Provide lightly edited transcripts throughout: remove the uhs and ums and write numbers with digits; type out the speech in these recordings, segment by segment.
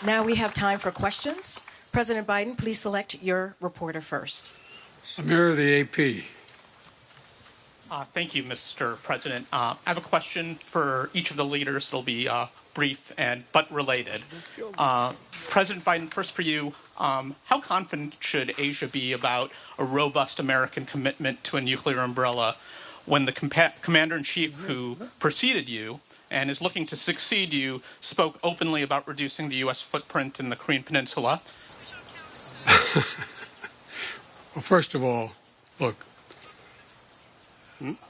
Now we have time for questions. President Biden, please select your reporter first. Amir of the AP. Thank you, Mr. President. I have a question for each of the leaders. It'll be brief but related. President Biden, first for you, how confident should Asia be about a robust American commitment to a nuclear umbrella when the commander-in-chief who preceded you and is looking to succeed you spoke openly about reducing the U.S. footprint in the Korean Peninsula? Well, first of all, look,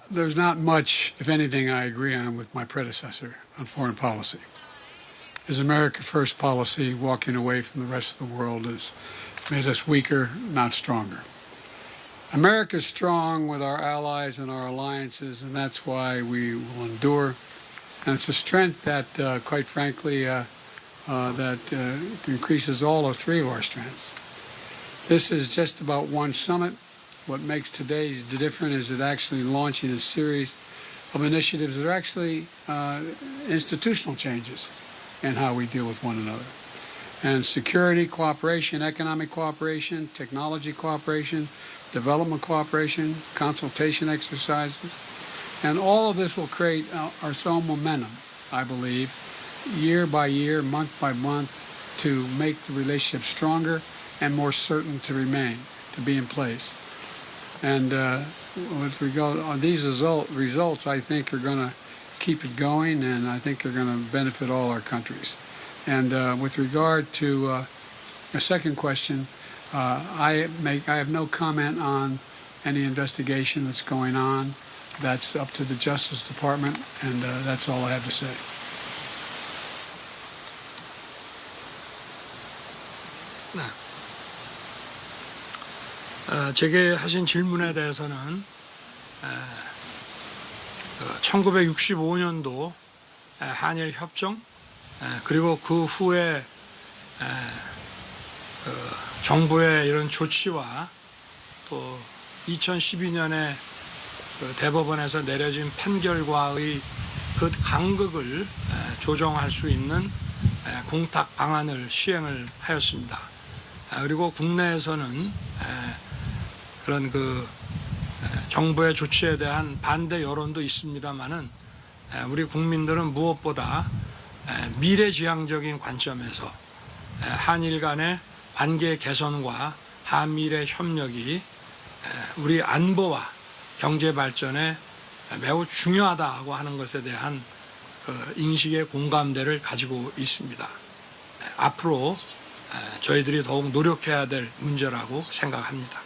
there's not much, if anything, I agree on with my predecessor on foreign policy. His America First policy, walking away from the rest of the world, has made us weaker, not stronger. America's strong with our allies and our alliances, and that's why we will endure. And it's a strength that, quite frankly, increases all three of our strengths. This is just about one summit. What makes today different is it actually launching a series of initiatives that are actually institutional changes in how we deal with one another. And security cooperation, economic cooperation, technology cooperation, development cooperation, consultation exercises. And all of this will create our own momentum, I believe, year by year, month by month, to make the relationship stronger and more certain to remain, to be in place. And with regard on these results, I think are going to keep it going, and I think are going to benefit all our countries. And with regard to the second question, I have no comment on any investigation that's going on. That's up to the Justice Department, and that's all I have to say. 제게 하신 질문에 대해서는 1965년도 한일 협정 그리고 그 후에 정부의 이런 조치와 또 2012년에 대법원에서 내려진 판결과의 그 간극을 조정할 수 있는 공탁 방안을 시행을 하였습니다. 그리고 국내에서는 그런 정부의 조치에 대한 반대 여론도 있습니다만은 우리 국민들은 무엇보다 미래지향적인 관점에서 한일 간의 관계 개선과 한미일의 협력이 우리 안보와 경제 발전에 매우 중요하다고 하는 것에 대한 인식의 공감대를 가지고 있습니다. 앞으로 저희들이 더욱 노력해야 될 문제라고 생각합니다.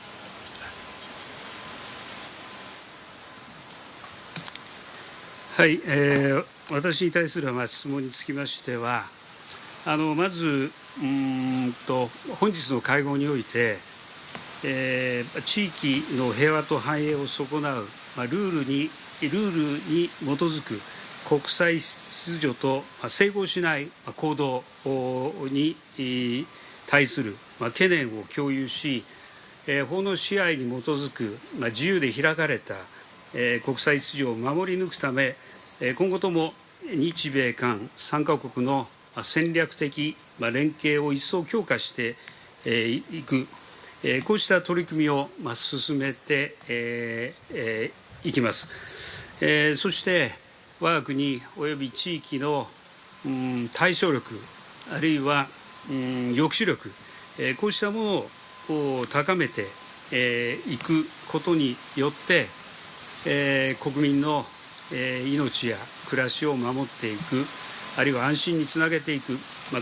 はい、私に対する質問につきましては、まず本日の会合において、地域の平和と繁栄を損なうルールに基づく国際秩序と整合しない行動に対する懸念を共有し、法の支配に基づく自由で開かれた国際秩序を守り抜くため、今後とも日米韓3カ国の戦略的連携を一層強化していく、こうした取り組みを進めていきます。そして我が国および地域の対処力あるいは抑止力、こうしたものを高めていくことによって国民の命や暮らしを守っていく、あるいは安心につなげていく、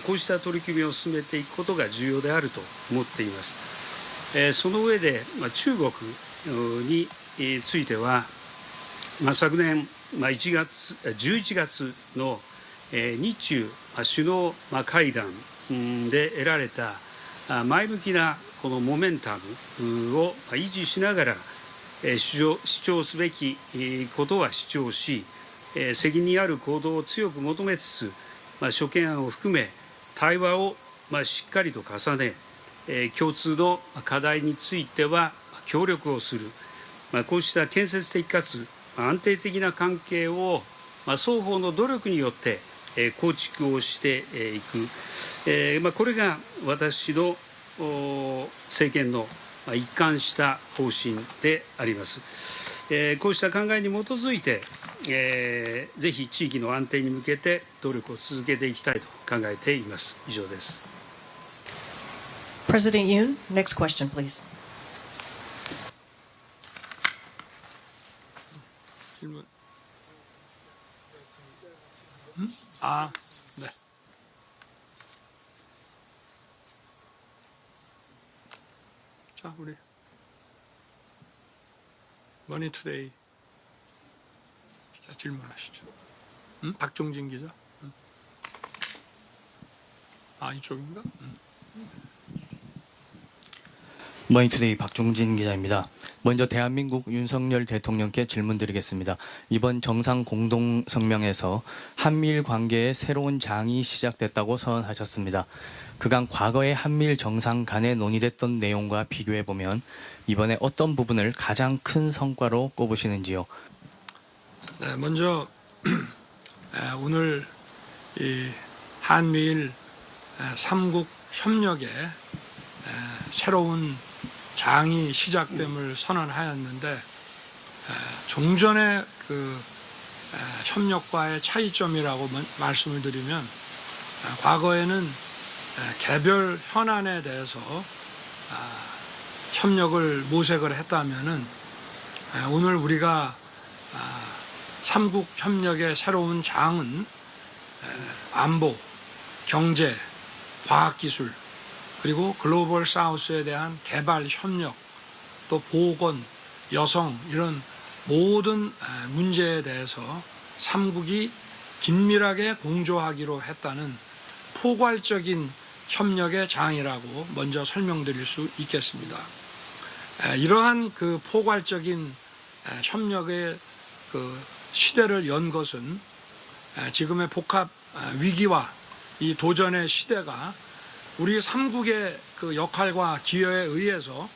こうした取り組みを進めていくことが重要であると思っています。その上で中国については、昨年11月の日中首脳会談で得られた前向きなこのモメンタムを維持しながら主張すべきことは主張し、責任ある行動を強く求めつつ、諸懸案を含め対話をしっかりと重ね、共通の課題については協力をする、こうした建設的かつ安定的な関係を双方の努力によって構築をしていく、これが私の政権の一貫した方針であります。こうした考えに基づいて、ぜひ地域の安定に向けて努力を続けていきたいと考えています。以上です。President Yoon, next question, please. 질문. 네. 자, 우리 머니투데이 기자 질문하시죠. 박종진 기자. 이쪽인가? 머니투데이 박종진 기자입니다. 먼저 대한민국 윤석열 대통령께 질문드리겠습니다. 이번 정상 공동성명에서 한미일 관계의 새로운 장이 시작됐다고 선언하셨습니다. 그간 과거의 한미일 정상 간에 논의됐던 내용과 비교해보면 이번에 어떤 부분을 가장 큰 성과로 꼽으시는지요? 네, 먼저 오늘 이 한미일 3국 협력의 새로운 장이 시작됨을 선언하였는데 종전의 그 협력과의 차이점이라고 말씀을 드리면 과거에는 개별 현안에 대해서 협력을 모색을 했다면은 오늘 우리가 3국 협력의 새로운 장은 안보, 경제, 과학기술 그리고 글로벌 사우스에 대한 개발 협력, 또 보건, 여성 이런 모든 문제에 대해서 3국이 긴밀하게 공조하기로 했다는 포괄적인 협력의 장이라고 먼저 설명드릴 수 있겠습니다. 이러한 그 포괄적인 협력의 그 시대를 연 것은 지금의 복합 위기와 이 도전의 시대가 우리 3국의 그 역할과 기여에 의해서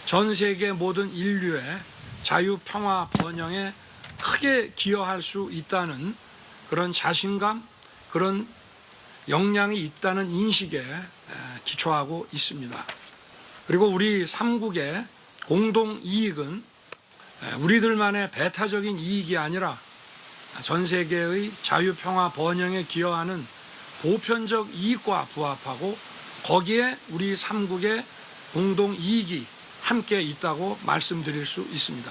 전 세계 모든 인류의 자유, 평화, 번영에 크게 기여할 수 있다는 그런 자신감, 그런 역량이 있다는 인식에 기초하고 있습니다. 그리고 우리 3국의 공동 이익은 우리들만의 배타적인 이익이 아니라 전 세계의 자유, 평화, 번영에 기여하는 보편적 이익과 부합하고 거기에 우리 3국의 공동 이익이 함께 있다고 말씀드릴 수 있습니다.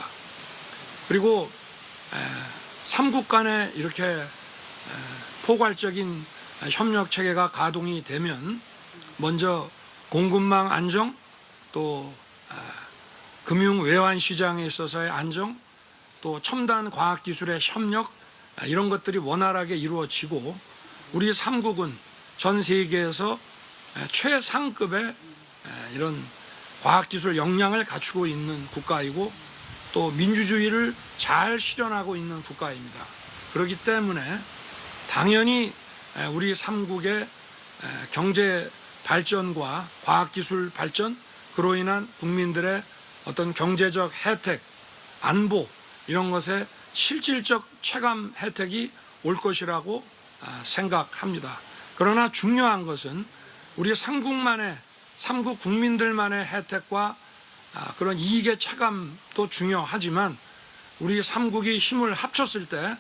그리고 3국 간에 이렇게 포괄적인 협력 체계가 가동이 되면 먼저 공급망 안정, 또 금융 외환 시장에 있어서의 안정, 또 첨단 과학기술의 협력 이런 것들이 원활하게 이루어지고 우리 3국은 전 세계에서 최상급의 이런 과학기술 역량을 갖추고 있는 국가이고 또 민주주의를 잘 실현하고 있는 국가입니다. 그렇기 때문에 당연히 우리 3국의 경제 발전과 과학기술 발전, 그로 인한 국민들의 어떤 경제적 혜택, 안보 이런 것에 실질적 체감 혜택이 올 것이라고 생각합니다. 그러나 중요한 것은 우리 3국 국민들만의 혜택과 그런 이익의 체감도 중요하지만 우리 3국이 힘을 합쳤을 때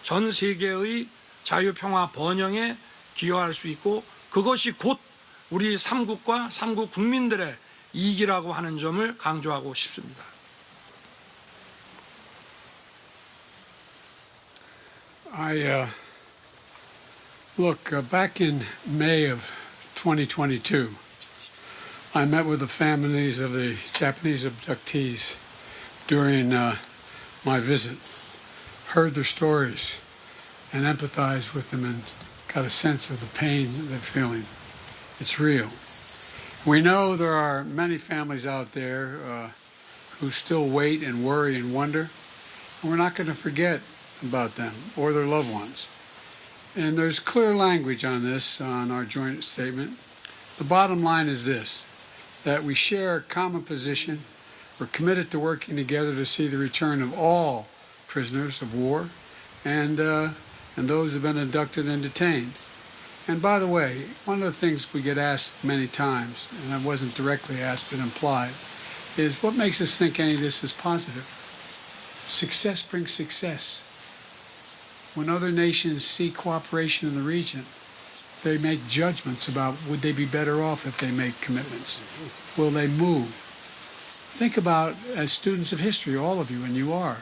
전 세계의 자유, 평화, 번영에 기여할 수 있고 그것이 곧 우리 3국과 3국 국민들의 이익이라고 하는 점을 강조하고 싶습니다. Look, back in May of 2022, I met with the families of the Japanese abductees during my visit, heard their stories, and empathized with them and got a sense of the pain that they're feeling. It's real. We know there are many families out there who still wait and worry and wonder, and we're not going to forget about them or their loved ones. And there's clear language on this, on our joint statement. The bottom line is this, that we share a common position. We're committed to working together to see the return of all prisoners of war and and those who have been abducted and detained. And by the way, one of the things we get asked many times, and I wasn't directly asked but implied, is what makes us think any of this is positive? Success brings success. When other nations see cooperation in the region, they make judgments about would they be better off if they make commitments? Will they move? Think about, as students of history, all of you, and you are,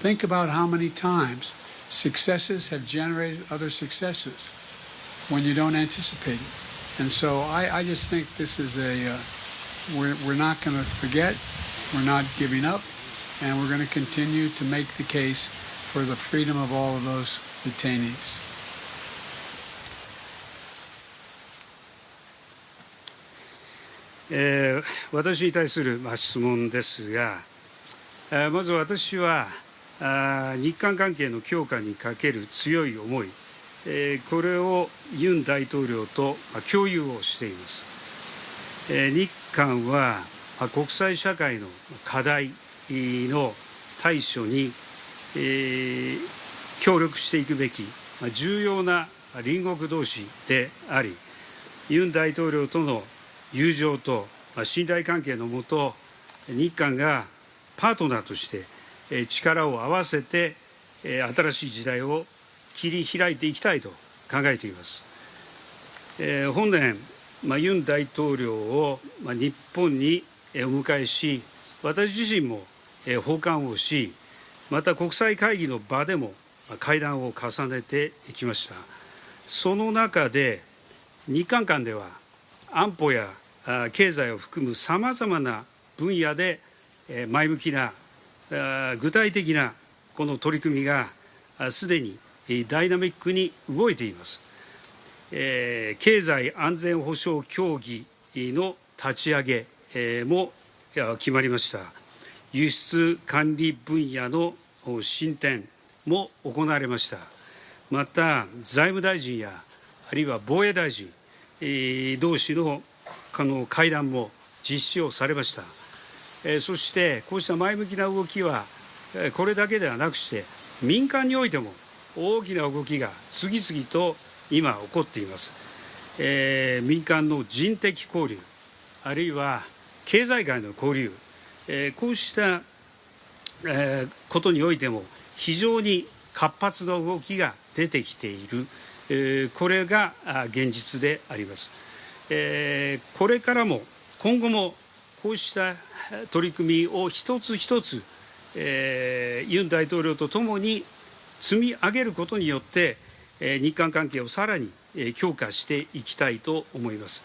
think about how many times successes have generated other successes when you don't anticipate it. And so I just think this is we're not going to forget, we're not giving up, and we're going to continue to make the case for the freedom of all of those detainees. 私に対する質問ですが、まず私は日韓関係の強化にかける強い思い、これをユン大統領と共有をしています。日韓は国際社会の課題の対処に協力していくべき重要な隣国同士であり、ユン大統領との友情と信頼関係のもと、日韓がパートナーとして力を合わせて新しい時代を切り開いていきたいと考えています。本年、ユン大統領を日本にお迎えし、私自身も訪韓をし、また国際会議の場でも会談を重ねてきました。その中で日韓間では安保や経済を含むさまざまな分野で前向きな具体的なこの取り組みがすでにダイナミックに動いています。経済安全保障協議の立ち上げも決まりました。輸出管理分野の進展も行われました。また財務大臣やあるいは防衛大臣同士の会談も実施をされました。そしてこうした前向きな動きはこれだけではなくして民間においても大きな動きが次々と今起こっています。民間の人的交流あるいは経済界の交流、こうしたことにおいても非常に活発な動きが出てきている、これが現実であります。これからも今後もこうした取り組みを一つ一つ、ユン大統領とともに積み上げることによって日韓関係をさらに強化していきたいと思います。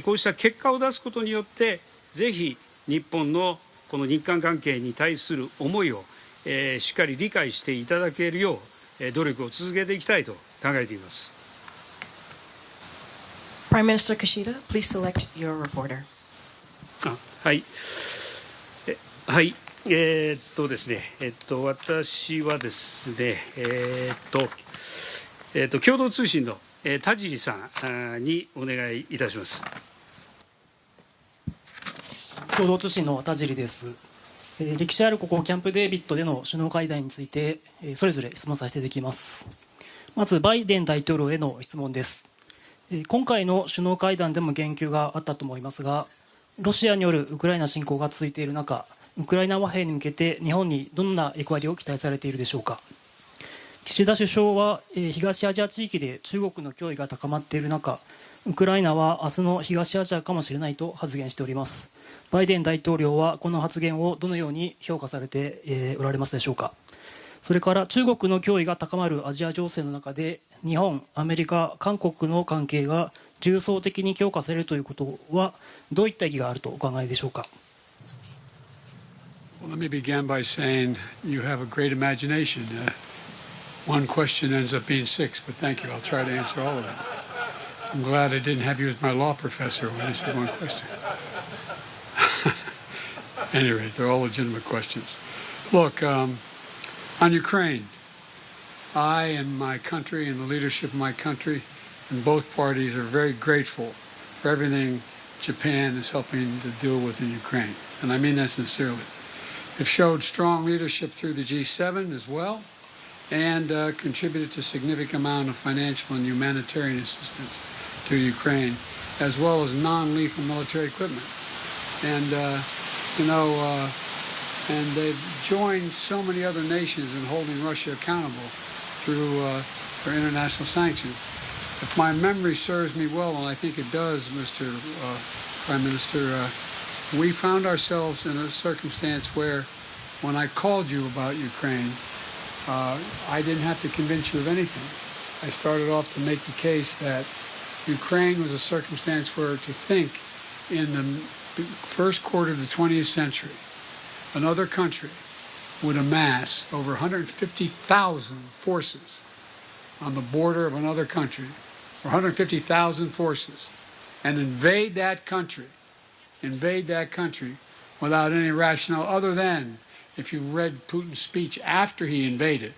こうした結果を出すことによってぜひ日本のこの日韓関係に対する思いをしっかり理解していただけるよう努力を続けていきたいと考えています。Prime Minister Kishida, please select your reporter. はい。はい。ですね。私はですね、共同通信の田尻さんにお願いいたします。共同通信の田尻です。歴史あるここキャンプデービッドでの首脳会談についてそれぞれ質問させていただきます。まずバイデン大統領への質問です。今回の首脳会談でも言及があったと思いますが、ロシアによるウクライナ侵攻が続いている中、ウクライナ和平に向けて日本にどんな役割を期待されているでしょうか。岸田首相は東アジア地域で中国の脅威が高まっている中、ウクライナは明日の東アジアかもしれないと発言しております。バイデン大統領はこの発言をどのように評価されておられますでしょうか。それから中国の脅威が高まるアジア情勢の中で日本、アメリカ、韓国の関係が重層的に強化されるということはどういった意義があるとお考えでしょうか。Well, let me begin by saying you have a great imagination. One question ends up being six, but thank you. I'll try to answer all of them. I'm glad I didn't have you as my law professor when I said one question. Anyway, they're all legitimate questions. Look, on Ukraine, I and my country and the leadership of my country and both parties are very grateful for everything Japan is helping to deal with in Ukraine. And I mean that sincerely. They've showed strong leadership through the G7 as well. and contributed to a significant amount of financial and humanitarian assistance to Ukraine, as well as non-lethal military equipment. And, and they've joined so many other nations in holding Russia accountable through their international sanctions. If my memory serves me well, and I think it does, Mr. Prime Minister, we found ourselves in a circumstance where when I called you about Ukraine, I didn't have to convince you of anything. I started off to make the case that Ukraine was a circumstance where to think in the first quarter of the 20th century, another country would amass over 150,000 forces on the border of another country, or 150,000 forces, and invade that country without any rationale other than, if you read Putin's speech after he invaded,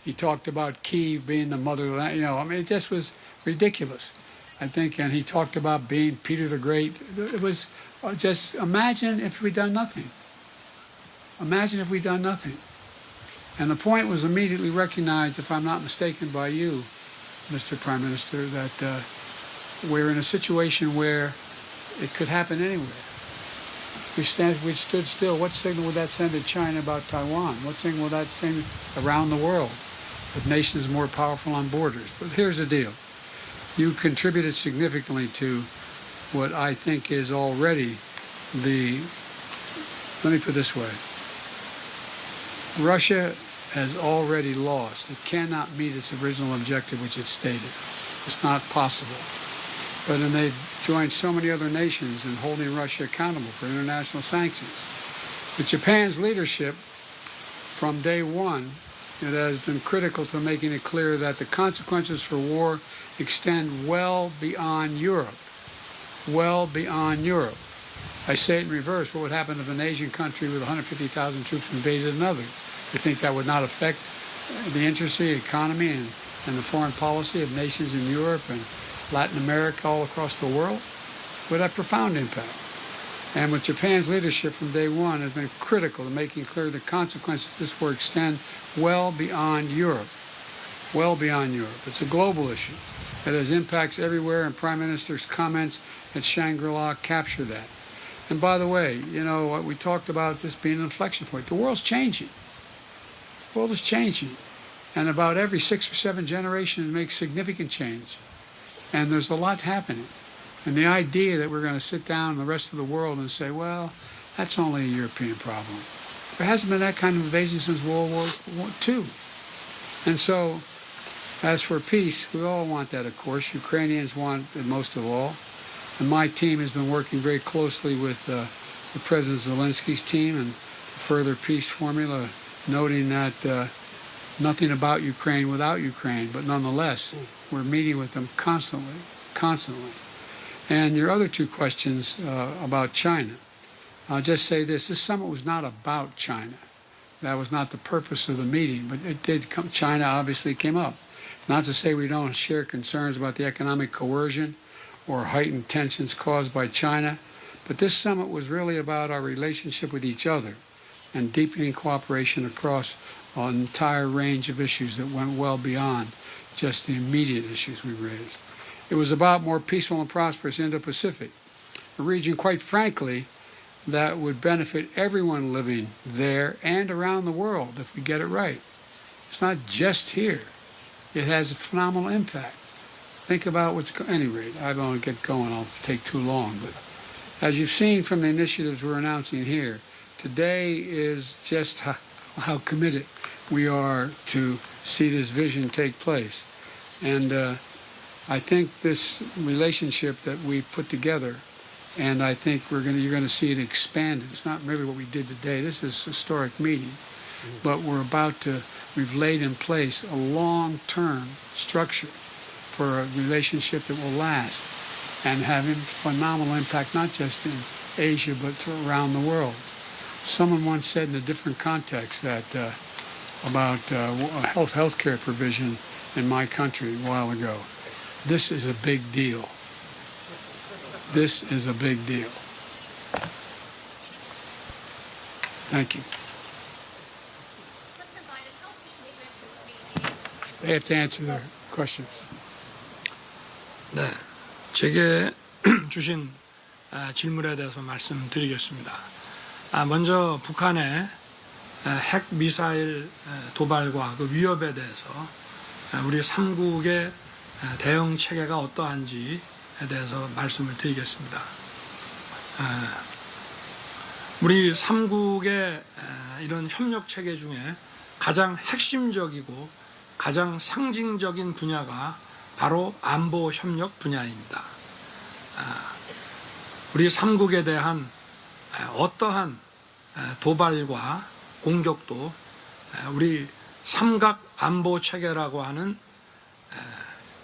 he talked about Kyiv being the motherland, it just was ridiculous, I think, and he talked about being Peter the Great. It was just, imagine if we'd done nothing. Imagine if we'd done nothing. And the point was immediately recognized, if I'm not mistaken, by you, Mr. Prime Minister, that we're in a situation where it could happen anywhere. We stood still. What signal would that send to China about Taiwan? What signal would that send around the world with nations more powerful on borders? But here's the deal. You contributed significantly to what I think is already let me put it this way. Russia has already lost. It cannot meet its original objective, which it stated. It's not possible. But then they've joined so many other nations in holding Russia accountable for international sanctions. With Japan's leadership from day one, it has been critical to making it clear that the consequences for war extend well beyond Europe. Well beyond Europe. I say it in reverse. What would happen if an Asian country with 150,000 troops invaded another? You think that would not affect the interest of the economy and the foreign policy of nations in Europe and Latin America, all across the world? Would have profound impact. And with Japan's leadership from day one has been critical to making clear the consequences of this war extend well beyond Europe. Well beyond Europe. It's a global issue. It has impacts everywhere, and Prime Minister's comments at Shangri-La capture that. And by the way, we talked about this being an inflection point. The world's changing. The world is changing. And about every 6 or 7 generations it makes significant change. And there's a lot happening. And the idea that we're going to sit down in the rest of the world and say, well, that's only a European problem. There hasn't been that kind of invasion since World War II. And so, as for peace, we all want that, of course. Ukrainians want it most of all. And my team has been working very closely with the President Zelensky's team and further peace formula, noting that nothing about Ukraine without Ukraine, but nonetheless, we're meeting with them constantly. And your other 2 questions about China, I'll just say this summit was not about China. That was not the purpose of the meeting, but it did come, China obviously came up. Not to say we don't share concerns about the economic coercion or heightened tensions caused by China, but this summit was really about our relationship with each other and deepening cooperation across an entire range of issues that went well beyond just the immediate issues we raised. It was about more peaceful and prosperous Indo-Pacific, a region, quite frankly, that would benefit everyone living there and around the world if we get it right. It's not just here. It has a phenomenal impact. Think about any rate, I won't get going, I'll take too long, but as you've seen from the initiatives we're announcing here, today is just how committed we are to see this vision take place. And I think this relationship that we've put together, and I think you're going to see it expanded. It's not really what we did today. This is a historic meeting, but we've laid in place a long-term structure for a relationship that will last and have phenomenal impact, not just in Asia, but around the world. Someone once said in a different context that about healthcare provision in my country a while ago. This is a big deal. This is a big deal. Thank you. They have to answer their questions. 네, 제게 주신 질문에 대해서 말씀드리겠습니다. 먼저 북한의 핵 미사일 도발과 그 위협에 대해서 우리 3국의 대응 체계가 어떠한지에 대해서 말씀을 드리겠습니다. 우리 3국의 이런 협력 체계 중에 가장 핵심적이고 가장 상징적인 분야가 바로 안보 협력 분야입니다. 우리 3국에 대한 어떠한 도발과 공격도 우리 삼각 안보 체계라고 하는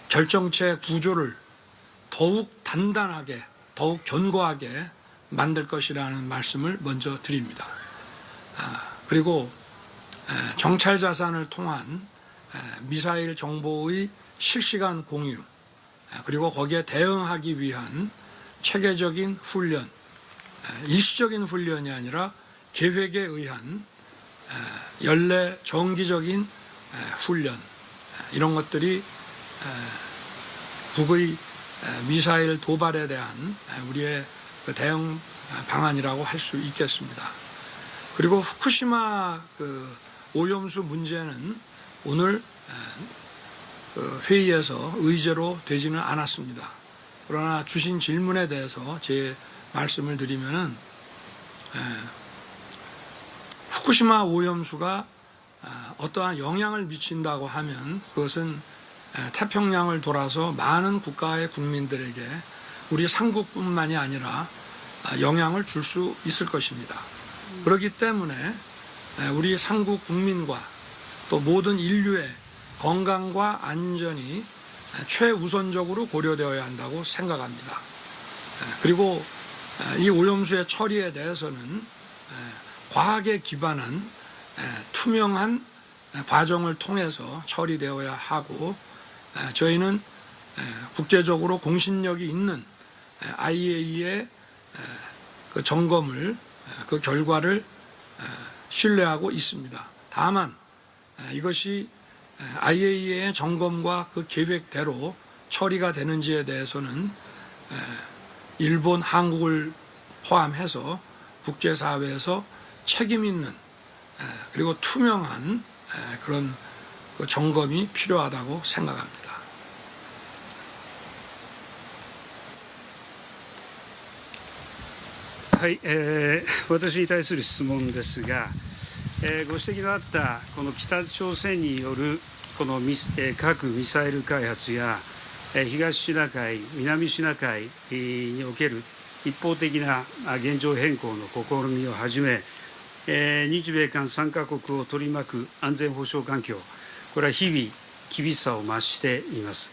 결정체 구조를 더욱 단단하게, 더욱 견고하게 만들 것이라는 말씀을 먼저 드립니다. 그리고 정찰 자산을 통한 미사일 정보의 실시간 공유, 그리고 거기에 대응하기 위한 체계적인 훈련, 일시적인 훈련이 아니라 계획에 의한 연례 정기적인 훈련, 이런 것들이 북의 미사일 도발에 대한 우리의 그 대응 방안이라고 할 수 있겠습니다. 그리고 후쿠시마 그 오염수 문제는 오늘 회의에서 의제로 되지는 않았습니다. 그러나 주신 질문에 대해서 제 말씀을 드리면은 후쿠시마 오염수가 어떠한 영향을 미친다고 하면 그것은 태평양을 돌아서 많은 국가의 국민들에게 우리 삼국뿐만이 아니라 영향을 줄 수 있을 것입니다. 그렇기 때문에 우리 삼국 국민과 또 모든 인류의 건강과 안전이 최우선적으로 고려되어야 한다고 생각합니다. 그리고 이 오염수의 처리에 대해서는 과학에 기반한 투명한 과정을 통해서 처리되어야 하고, 저희는 국제적으로 공신력이 있는 IAEA의 그 점검을, 그 결과를 신뢰하고 있습니다. 다만 이것이 IAEA의 점검과 그 계획대로 처리가 되는지에 대해서는 일본, 한국을 포함해서 국제사회에서 책임 있는 그리고 투명한 그런 그 점검이 필요하다고 생각합니다. はい、私に対する質問ですが、ご指摘のあったこの北朝鮮によるこの核・ミサイル開発や東シナ海、南シナ海における一方的な現状変更の試みをはじめ、日米韓3カ国を取り巻く安全保障環境、これは日々厳しさを増しています。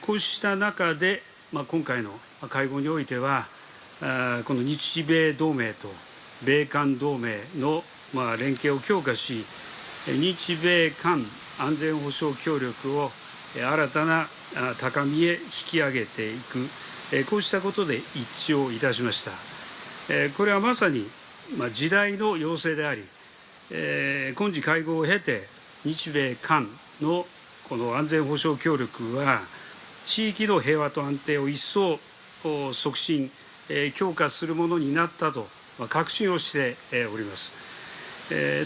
こうした中で、今回の会合においては、この日米同盟と米韓同盟の連携を強化し、日米韓安全保障協力を新たな高みへ引き上げていく、こうしたことで一致をいたしました。これはまさに時代の要請であり、今次会合を経て、日米韓のこの安全保障協力は、地域の平和と安定を一層促進、強化するものになったと確信をしております。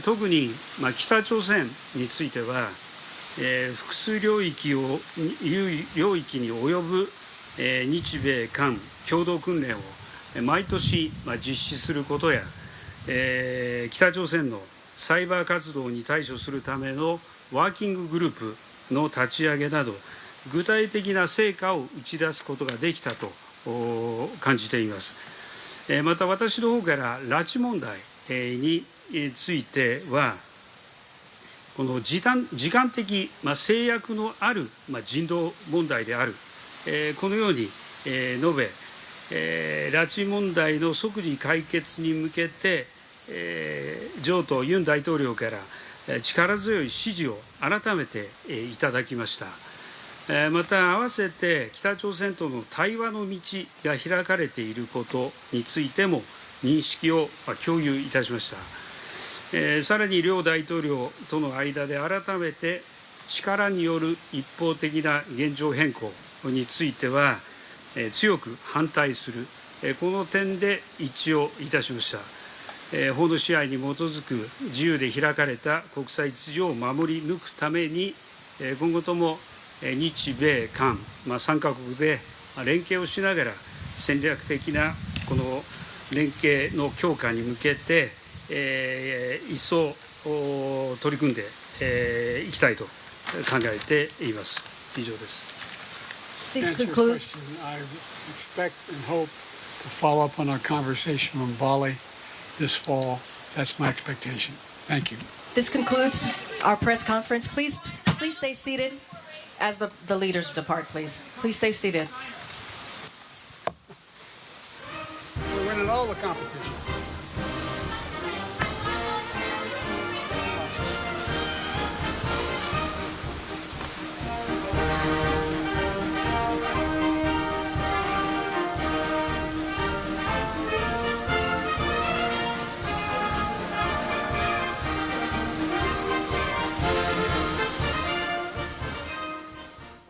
特に北朝鮮については、複数領域に及ぶ日米韓共同訓練を毎年実施することや、北朝鮮のサイバー活動に対処するためのワーキンググループの立ち上げなど、具体的な成果を打ち出すことができたと感じています。また私の方から拉致問題については、この時間的制約のある人道問題である、このように述べ、拉致問題の即時解決に向けて、上党ユン大統領から力強い支持を改めていただきました。また併せて北朝鮮との対話の道が開かれていることについても認識を共有いたしました。さらに両大統領との間で改めて力による一方的な現状変更については、強く反対する、この点で一致をいたしました。法の支配に基づく自由で開かれた国際秩序を守り抜くために、今後とも日米韓、3カ国で連携をしながら、戦略的なこの連携の強化に向けて、一層取り組んでいきたいと考えています。以上です。This Answer your concludes. question. I expect and hope to follow up on our conversation from Bali this fall. That's my expectation. Thank you. This concludes our press conference. Please stay seated as the leaders depart, please. Please stay seated. We're winning all the competition.